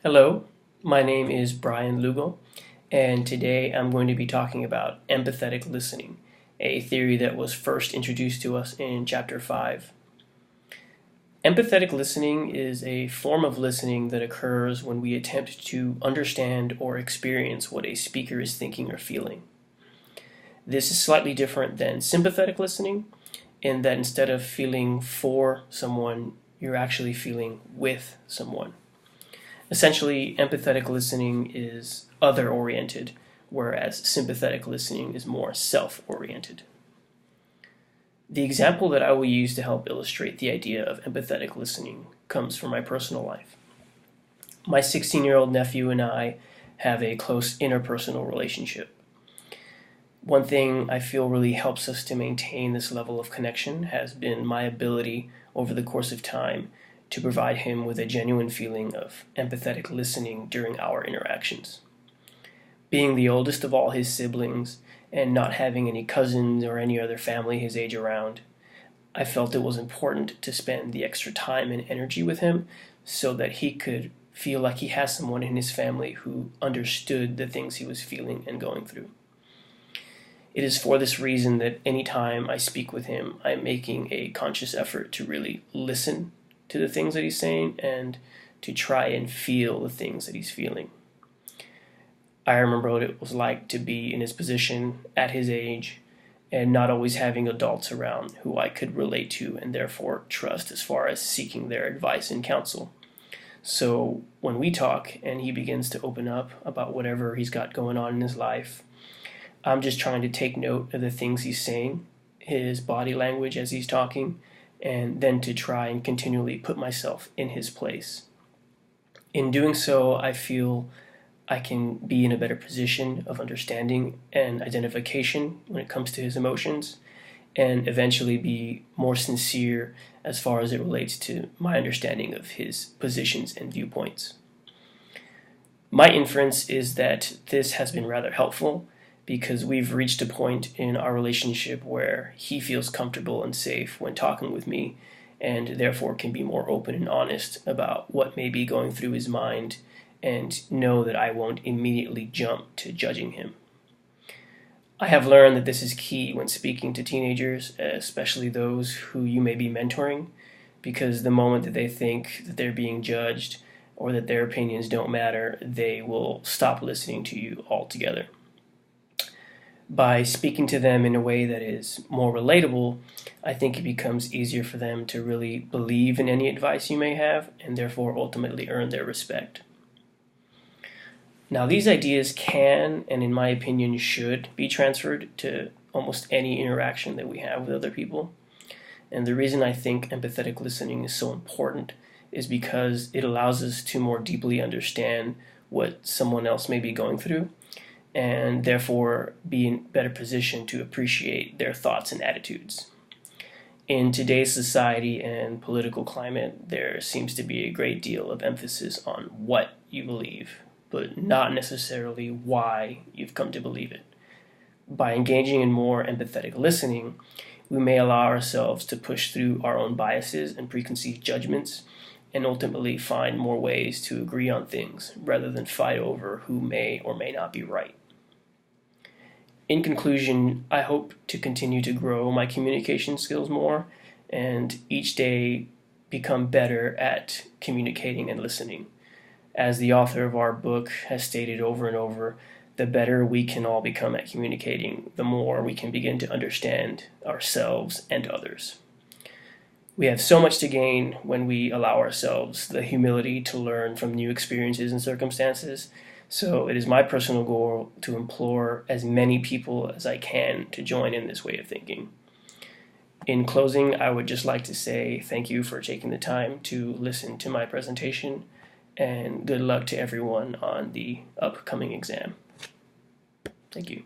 Hello, my name is Brian Lugo, and today I'm going to be talking about empathetic listening, a theory that was first introduced to us in Chapter 5. Empathetic listening is a form of listening that occurs when we attempt to understand or experience what a speaker is thinking or feeling. This is slightly different than sympathetic listening, in that instead of feeling for someone, you're actually feeling with someone. Essentially, empathetic listening is other-oriented, whereas sympathetic listening is more self-oriented. The example that I will use to help illustrate the idea of empathetic listening comes from my personal life. My 16-year-old nephew and I have a close interpersonal relationship. One thing I feel really helps us to maintain this level of connection has been my ability over the course of time to provide him with a genuine feeling of empathetic listening during our interactions. Being the oldest of all his siblings and not having any cousins or any other family his age around, I felt it was important to spend the extra time and energy with him so that he could feel like he has someone in his family who understood the things he was feeling and going through. It is for this reason that anytime I speak with him, I'm making a conscious effort to really listen to the things that he's saying and to try and feel the things that he's feeling. I remember what it was like to be in his position at his age and not always having adults around who I could relate to and therefore trust as far as seeking their advice and counsel. So when we talk and he begins to open up about whatever he's got going on in his life, I'm just trying to take note of the things he's saying, his body language as he's talking, and then to try and continually put myself in his place. In doing so, I feel I can be in a better position of understanding and identification when it comes to his emotions, and eventually be more sincere as far as it relates to my understanding of his positions and viewpoints. My inference is that this has been rather helpful because we've reached a point in our relationship where he feels comfortable and safe when talking with me, and therefore can be more open and honest about what may be going through his mind, and know that I won't immediately jump to judging him. I have learned that this is key when speaking to teenagers, especially those who you may be mentoring, because the moment that they think that they're being judged or that their opinions don't matter, they will stop listening to you altogether. By speaking to them in a way that is more relatable, I think it becomes easier for them to really believe in any advice you may have and therefore ultimately earn their respect. Now, these ideas can, and in my opinion should, be transferred to almost any interaction that we have with other people. And the reason I think empathetic listening is so important is because it allows us to more deeply understand what someone else may be going through, and therefore be in a better position to appreciate their thoughts and attitudes. In today's society and political climate, there seems to be a great deal of emphasis on what you believe, but not necessarily why you've come to believe it. By engaging in more empathetic listening, we may allow ourselves to push through our own biases and preconceived judgments and ultimately find more ways to agree on things rather than fight over who may or may not be right. In conclusion, I hope to continue to grow my communication skills more and each day become better at communicating and listening. As the author of our book has stated over and over, the better we can all become at communicating, the more we can begin to understand ourselves and others. We have so much to gain when we allow ourselves the humility to learn from new experiences and circumstances. So it is my personal goal to implore as many people as I can to join in this way of thinking. In closing, I would just like to say thank you for taking the time to listen to my presentation, and good luck to everyone on the upcoming exam. Thank you.